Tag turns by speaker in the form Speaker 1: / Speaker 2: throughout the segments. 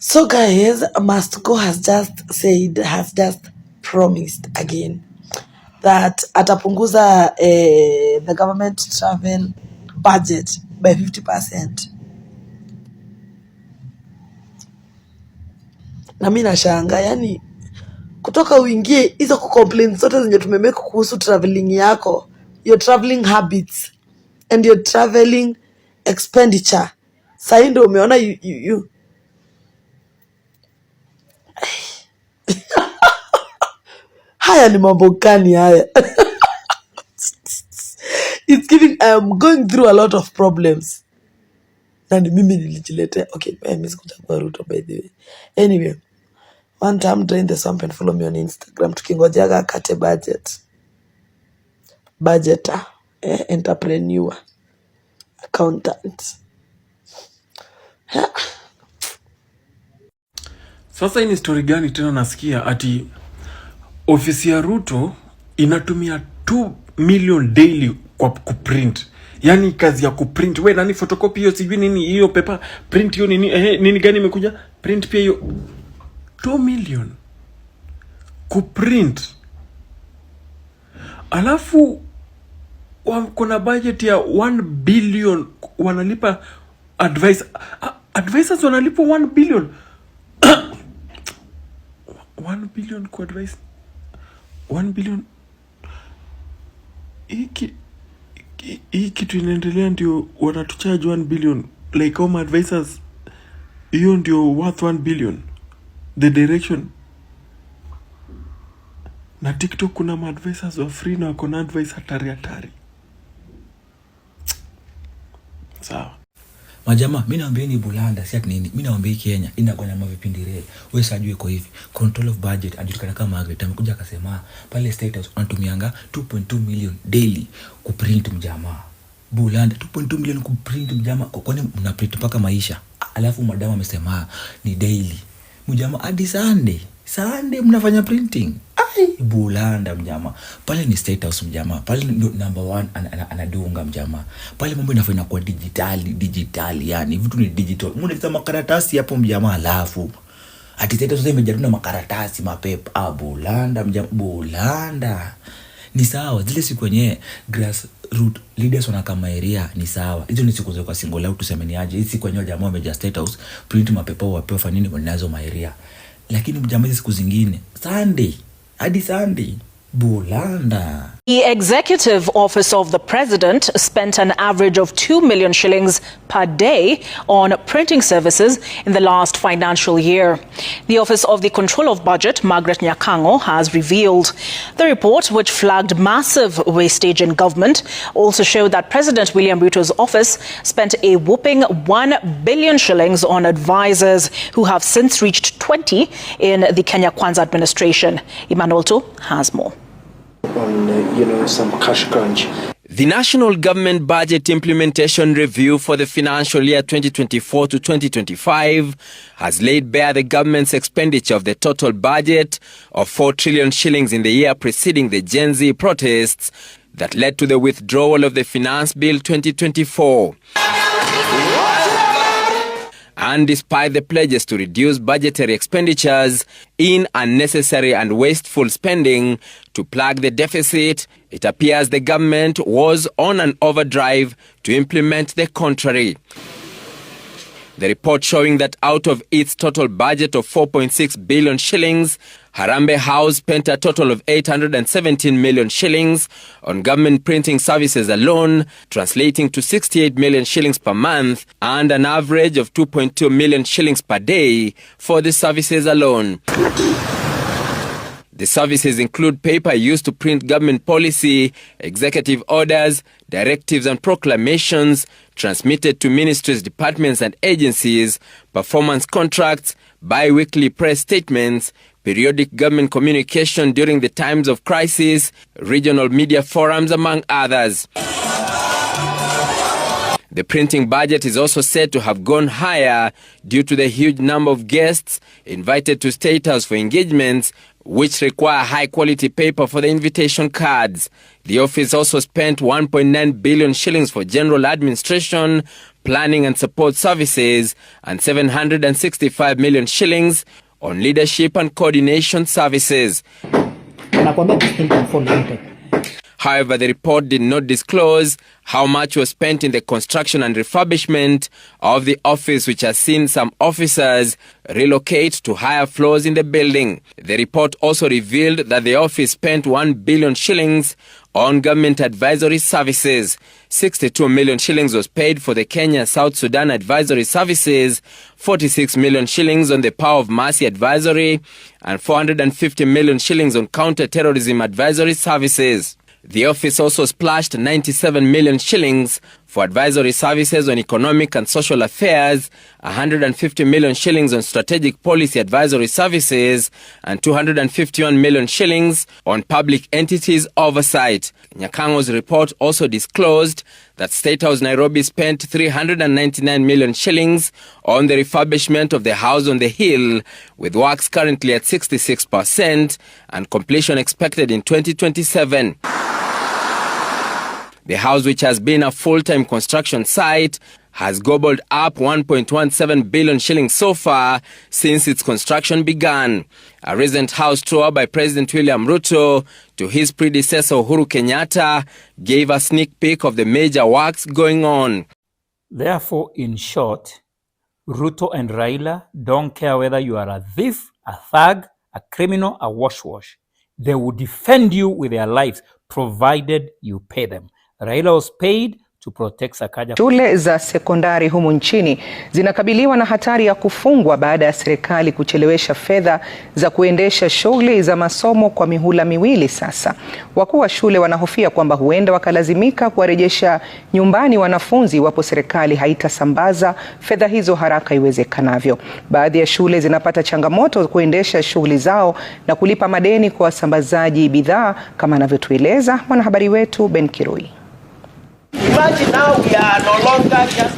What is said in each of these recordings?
Speaker 1: So guys, Mastco has just promised again that atapunguza the government travel budget by 50%. Na mimi nashanga, yani kutoka uingie hizo complaints zote zenye tumemake kuhusu traveling yako, your traveling habits and your traveling expenditure. Sasa ndio umeona you haya ni mambo gani haya? It's giving, I'm going through a lot of problems. Na ni mimi nilijiletea. Okay, mimi sikuchagua Ruto by the way. Anyway, one time drain the swamp and follow me on Instagram. Tukingojaga akate budgeter, entrepreneur, accountant.
Speaker 2: Sasa hii ni story gani tena nasikia ati ofisi ya Ruto inatumia 2 million daily kwa kuprint. Yani kazi ya kuprint. We nani photocopy hiyo sijui nini hiyo paper print hiyo nini nini gani imekuja? Print pia hiyo 2 million kuprint. Alafu kuna budget ya 1 billion wanalipa advisors wanalipa 1 billion. 1 billion kwa advice. 1 billion. Hii kitu inaendelea ndio wanatucharge 1 billion. Like home advisors, hiyo ndio worth 1 billion. The direction. Na TikTok kuna advisors wa free na wako na advice hatari. Sawa.
Speaker 3: Majama, mimi naambia ni bulanda, si ati nini. Mimi naambia Kenya inakuwa na mavipindi rare. Wewe sajue iko hivi. Control of budget ajulikana kama Margaret amekuja akasema pale State House wanatumianga 2.2 million daily kuprint mjamaa. Bulanda 2.2 million kuprint mjamaa. Kwani mnaprint mpaka maisha. Alafu madam amesema ni daily. Mjamaa hadi Sunday mnafanya printing. Ai bulanda mjamaa. Pale ni State House mjamaa. Pale number 1 anadunga mjamaa. Pale mambo inafanya kwa digital yani vitu ni digital. Mnaita makaratasi hapo mjamaa alafu. Ati State House imejaribu na makaratasi mapepa. Bulanda mjamaa bulanda. Ni sawa zile siku yenyewe grassroots leaders wanakama area ni sawa. Hizo ni siku za kwa single out tuseme ni aje. Hizi siku yenyewe jamaa wameja State House print mapepa wapewa fanya nini wanazo maeria. Lakini mjamazi siku zingine Sunday bulanda.
Speaker 4: The Executive Office of the President spent an average of 2 million shillings per day on printing services in the last financial year. The Office of the Control of Budget, Margaret Nyakango, has revealed. The report, which flagged massive wastage in government, also showed that President William Ruto's office spent a whopping 1 billion shillings on advisors who have since reached 20 in the Kenya Kwanza administration. Emmanuel To has more.
Speaker 5: On some cash crunch.
Speaker 6: The National Government Budget Implementation Review for the financial year 2024 to 2025 has laid bare the government's expenditure of the total budget of 4 trillion shillings in the year preceding the Genz protests that led to the withdrawal of the Finance Bill 2024. And despite the pledges to reduce budgetary expenditures in unnecessary and wasteful spending to plug the deficit, it appears the government was on an overdrive to implement the contrary. The report showing that out of its total budget of 4.6 billion shillings, Harambee House spent a total of 817 million shillings on government printing services alone, translating to 68 million shillings per month and an average of 2.2 million shillings per day for the services alone. The services include paper used to print government policy, executive orders, directives and proclamations transmitted to ministries, departments and agencies, performance contracts, bi-weekly press statements, periodic government communication during the times of crisis, regional media forums, among others. The printing budget is also said to have gone higher due to the huge number of guests invited to State House for engagements, which require high-quality paper for the invitation cards. The office also spent 1.9 billion shillings for general administration, planning and support services, and 765 million shillings on leadership and coordination services. However, the report did not disclose how much was spent in the construction and refurbishment of the office, which has seen some officers relocate to higher floors in the building. The report also revealed that the office spent 1 billion shillings on government advisory services. 62 million shillings was paid for the Kenya-South Sudan advisory services, 46 million shillings on the Power of Mercy advisory, and 450 million shillings on counter-terrorism advisory services. The office also splashed 97 million shillings for advisory services on economic and social affairs, 150 million shillings on strategic policy advisory services, and 251 million shillings on public entities oversight. Nyakango's report also disclosed that State House Nairobi spent 399 million shillings on the refurbishment of the house on the hill, with works currently at 66% and completion expected in 2027. The house, which has been a full-time construction site, has gobbled up 1.17 billion shillings so far since its construction began. A recent house tour by President William Ruto to his predecessor Uhuru Kenyatta gave a sneak peek of the major works going on.
Speaker 7: Therefore, in short, Ruto and Raila don't care whether you are a thief, a thug, a criminal, a wash. They will defend you with their lives, provided you pay them. Raila was paid to protect Sakaja.
Speaker 8: Shule za sekondari humu nchini zinakabiliwa na hatari ya kufungwa baada ya serikali kuchelewesha fedha za kuendesha shughuli za masomo kwa mihula miwili sasa. Wakuu wa shule wanahofia kwamba huenda wakalazimika kuwarejesha nyumbani wanafunzi iwapo serikali haitasambaza fedha hizo haraka iwezekanavyo. Baadhi ya shule zinapata changamoto kuendesha shughuli zao na kulipa madeni kwa wasambazaji bidhaa, kama anavyotueleza mwanahabari wetu Ben Kirui.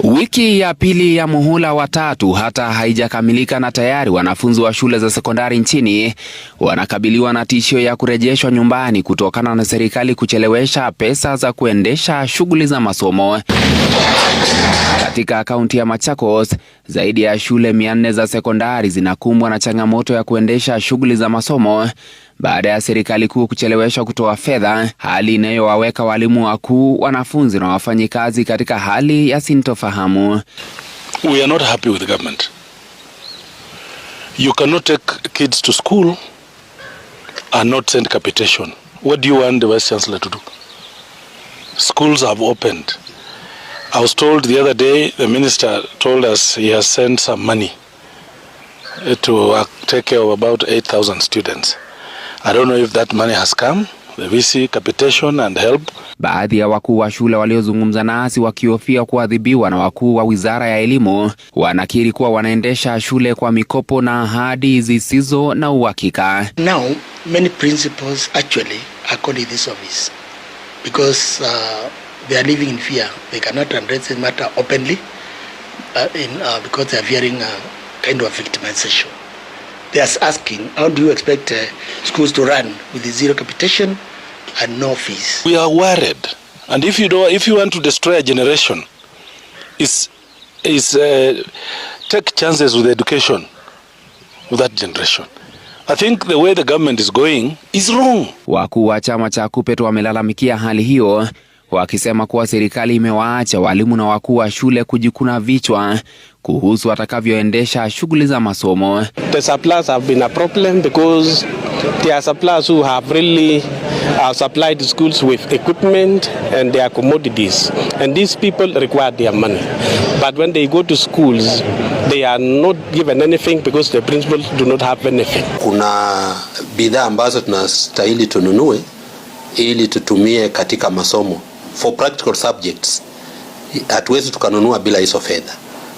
Speaker 9: Wiki ya pili ya muhula wa tatu hata haijakamilika na tayari wanafunzi wa shule za sekondari nchini wanakabiliwa na tishio ya kurejeshwa nyumbani kutokana na serikali kuchelewesha pesa za kuendesha shughuli za masomo. Katika kaunti ya Machakos, zaidi ya shule 400 za sekondari zinakumbwa na changamoto ya kuendesha shughuli za masomo baada ya serikali kuu kuchelewesha kutoa fedha, hali inayowaweka walimu wakuu, wanafunzi na wafanyikazi katika hali ya sintofahamu.
Speaker 10: We are not happy with the government. You cannot take kids to school and not send capitation. What do you want the Vice Chancellor to do? Schools have opened. I was told the other day, the minister told us he has sent some money to take care of about 8,000 students. I don't know if that money has come, the VC, capitation and help.
Speaker 9: Baadhi ya wakuu wa shule waliozungumza nasi wakihofia kuadhibiwa na wakuu wa Wizara ya Elimu wanakiri kuwa wanaendesha shule kwa mikopo na ahadi zisizo na uhakika.
Speaker 5: Now, many principals actually are calling this office because they are living in fear. They cannot address the matter openly because they are fearing kind of victimization. They are asking, how do you expect schools to run with zero capitation and no fees?
Speaker 10: We are worried, and if you want to destroy a generation, take chances with education with that generation. I think the way the government is going is wrong.
Speaker 9: Wakuu wa chama cha KUPPET wamelalamikia hali hiyo, wakisema kuwa serikali imewaacha walimu na wakuu wa shule kujikuna vichwa kuhusu watakavyoendesha shughuli za masomo.
Speaker 11: The suppliers have been a problem because there are suppliers who have really supplied the schools with equipment and their commodities, and these people require their money. But when they go to schools, they are not given anything because the principals do not have anything.
Speaker 12: Kuna bidhaa ambazo tunastahili tununue ili tutumie katika masomo. For practical subjects, hatuwezi tukanunua bila hizo fedha.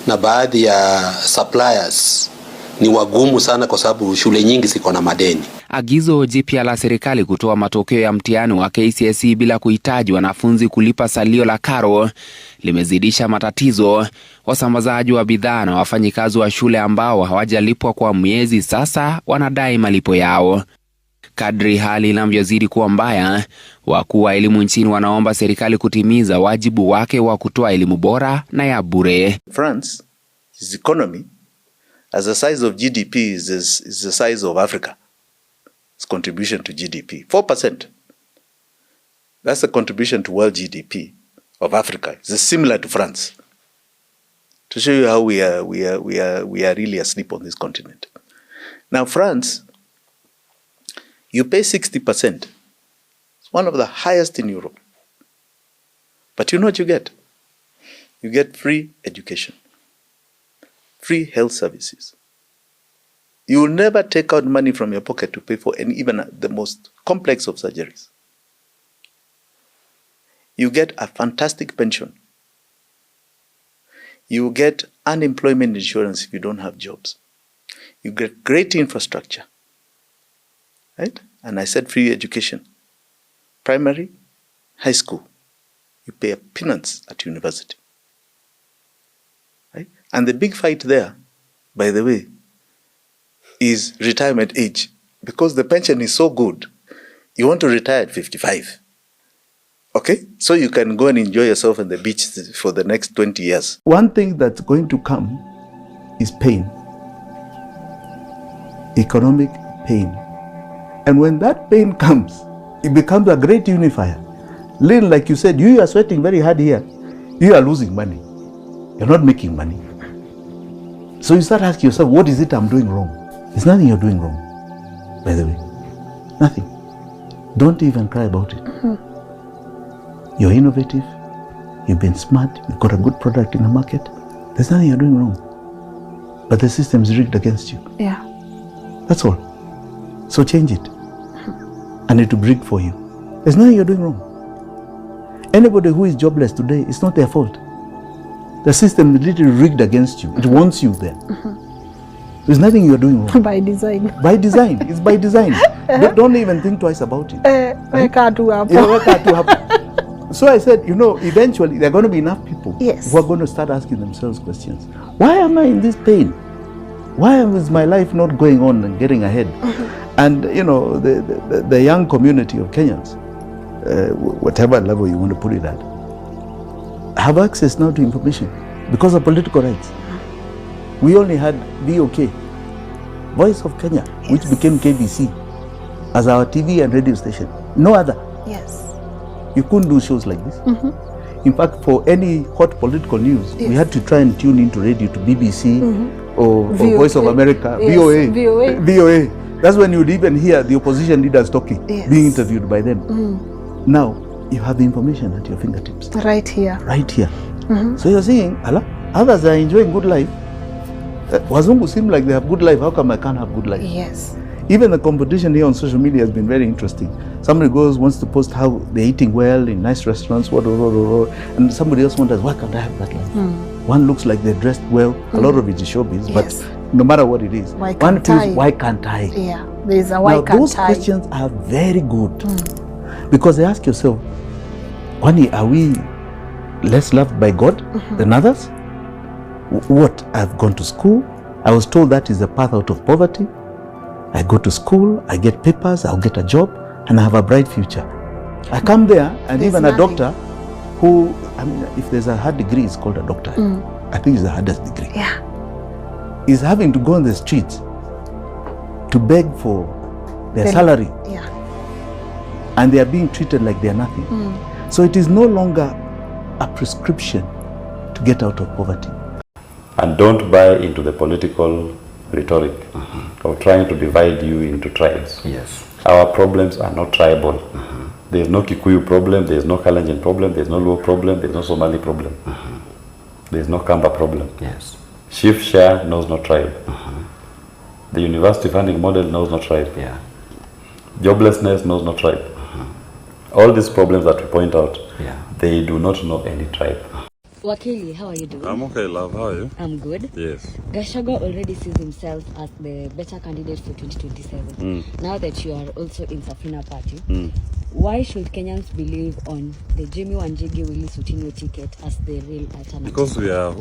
Speaker 12: Na baadhi ya suppliers ni wagumu sana kwa sababu shule nyingi ziko na madeni.
Speaker 9: Agizo jipya la serikali kutoa matokeo ya mtihani wa KCSE bila kuhitaji wanafunzi kulipa salio la karo limezidisha matatizo. Wasambazaji wa bidhaa na wafanyikazi wa shule ambao hawajalipwa kwa miezi sasa wanadai malipo yao. Kadri hali inavyozidi kuwa mbaya, wakuu wa elimu nchini wanaomba serikali kutimiza wajibu wake wa kutoa elimu bora na ya bure.
Speaker 13: France, its economy, as the size of GDP is the size of Africa. Its contribution to GDP, 4%. That's the contribution to world GDP of Africa. It's similar to France. To show you how we are really asleep on this continent. Now, France, you pay 60%. It's one of the highest in Europe. But you know what you get? You get free education, free health services. You will never take out money from your pocket to pay for even the most complex of surgeries. You get a fantastic pension. You get unemployment insurance if you don't have jobs. You get great infrastructure, right? And I said free education. Primary, high school. You pay a peanuts at university, right? And the big fight there, by the way, is retirement age. Because the pension is so good, you want to retire at 55. Okay? So you can go and enjoy yourself on the beach for the next 20 years.
Speaker 14: One thing that's going to come is pain. Economic pain. And when that pain comes, it becomes a great unifier. Little, like you said, you are sweating very hard here. You are losing money. You're not making money. So you start asking yourself, what is it I'm doing wrong? There's nothing you're doing wrong, by the way. Nothing. Don't even cry about it. You're innovative. You've been smart. You've got a good product in the market. There's nothing you're doing wrong. But the system is rigged against you.
Speaker 1: Yeah.
Speaker 14: That's all. So change it. And it will be rigged for you. There's nothing you're doing wrong. Anybody who is jobless today, it's not their fault. The system is literally rigged against you. It wants you there. There's nothing you're doing wrong.
Speaker 1: By design.
Speaker 14: By design. It's by design. Don't even think twice about it. So I said, eventually there are going to be enough people who are going to start asking themselves questions. Why am I in this pain? Why is my life not going on and getting ahead? And, the young community of Kenyans, whatever level you want to put it at, have access now to information because of political rights. We only had VOK, Voice of Kenya, which became KBC, as our TV and radio station. No other.
Speaker 1: Yes.
Speaker 14: You couldn't do shows like this. In fact, for any hot political news, we had to try and tune into radio to BBC or Voice of America, VOA. That's when you'd even hear the opposition leaders talking, being interviewed by them. Now, you have the information at your fingertips.
Speaker 1: Right here.
Speaker 14: Right here. So you're saying, others are enjoying good life. Wazungu seem like they have good life. How come I can't have good life?
Speaker 1: Yes.
Speaker 14: Even the competition here on social media has been very interesting. Somebody wants to post how they're eating well in nice restaurants, and somebody else wonders, why can't I have that life? One looks like they're dressed well. A lot of it is showbiz, but no matter what it is, one feels, why can't I?
Speaker 1: Yeah, there's a why can't I?
Speaker 14: Those questions are very good because they ask yourself, Kwani, are we less loved by God than others? What? I've gone to school. I was told that is the path out of poverty. I go to school, I get papers, I'll get a job, and I have a bright future. I come there, and there's even a doctor who, if there's a hard degree, it's called a doctor. I think it's the hardest degree.
Speaker 1: Yeah.
Speaker 14: Is having to go on the streets to beg for their salary.
Speaker 1: Yeah.
Speaker 14: And they are being treated like they are nothing. So it is no longer a prescription to get out of poverty.
Speaker 15: And don't buy into the political rhetoric of trying to divide you into tribes.
Speaker 3: Yes.
Speaker 15: Our problems are not tribal. There is no Kikuyu problem, there is no Kalenjin problem, there is no Luo problem, there is no Somali problem. There is no Kamba problem.
Speaker 3: Yes.
Speaker 15: Shift share knows no tribe. The university funding model knows no tribe.
Speaker 3: Yeah.
Speaker 15: Joblessness knows no tribe. All these problems that we point out, they do not know any tribe.
Speaker 16: Wakili, how are you doing?
Speaker 17: I'm okay, love. How are you?
Speaker 16: I'm good.
Speaker 17: Yes.
Speaker 16: Gachagua already sees himself as the better candidate for 2027. Now that you are also in Safina Party, Why should Kenyans believe on the Jimmy Wanjigi Willie Sutinho ticket as the real alternative?
Speaker 15: Because we are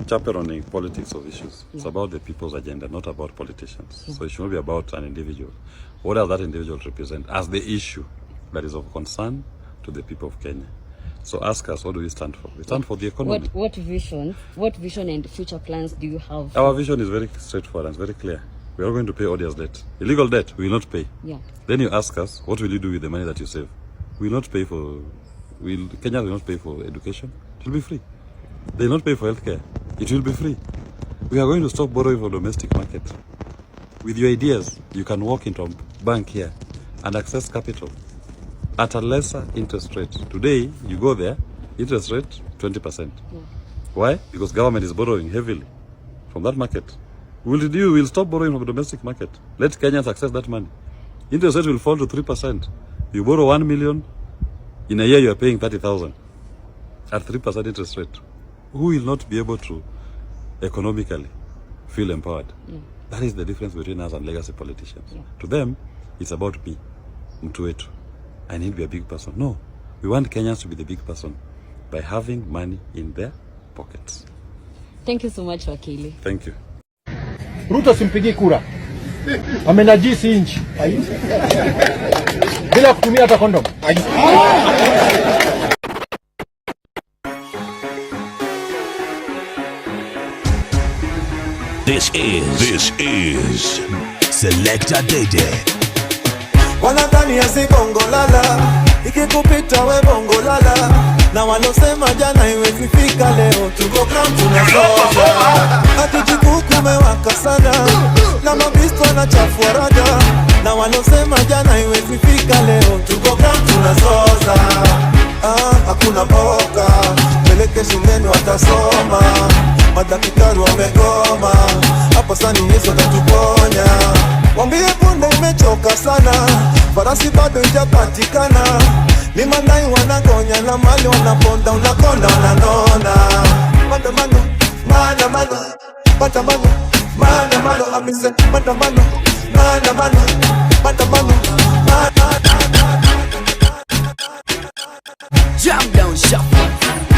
Speaker 15: chaperoning politics of issues. It's about the people's agenda, not about politicians. So it should not be about an individual. What does that individual represent as the issue that is of concern to the people of Kenya? So ask us, what do we stand for? We stand for the economy.
Speaker 16: What vision and future plans do you have?
Speaker 15: Our vision is very straightforward and very clear. We are going to pay odious debt. Illegal debt, we will not pay.
Speaker 16: Yeah.
Speaker 15: Then you ask us, what will you do with the money that you save? We will not pay for, Kenya will not pay for education. It will be free. They will not pay for healthcare. It will be free. We are going to stop borrowing from domestic market. With your ideas, you can walk into a bank here and access capital at a lesser interest rate. Today, you go there, interest rate 20%. Yeah. Why? Because government is borrowing heavily from that market. We'll stop borrowing from the domestic market. Let Kenyans access that money. Interest rate will fall to 3%. You borrow 1 million, in a year you are paying 30,000 at 3% interest rate. Who will not be able to economically feel empowered? Yeah. That is the difference between us and legacy politicians. Yeah. To them, it's about me, mtu wetu. I need to be a big person. No, we want Kenyans to be the big person by having money in their pockets.
Speaker 16: Thank you so much, Wakili.
Speaker 15: Thank you.
Speaker 17: Ruto simpigi kura. Amenajisi nchi. Bila kutumia hata kondom.
Speaker 18: This is Selector Dede.
Speaker 19: Wanadhani ya bongo lala, ikikupita we bongo lala. Na walosema jana iwezi fika leo, tuko ground tunasoza. Hatujikuku mewaka sana, na mabisto wanachafua raga. Na walosema jana iwezi fika leo, tuko ground tunasoza. Hakuna boka, peleke shuleni watasoma. Madaktari wamegoma, hapo sani Yesu atatuponya. Wambie punde imechoka sana, farasi bado ijapatikana. Ni mandai wanagonya na mali wanaponda, unakonda wananona. Maandamano, maandamano, maandamano, maandamano, amise maandamano, maandamano, maandamano,
Speaker 18: Jam down shuffle.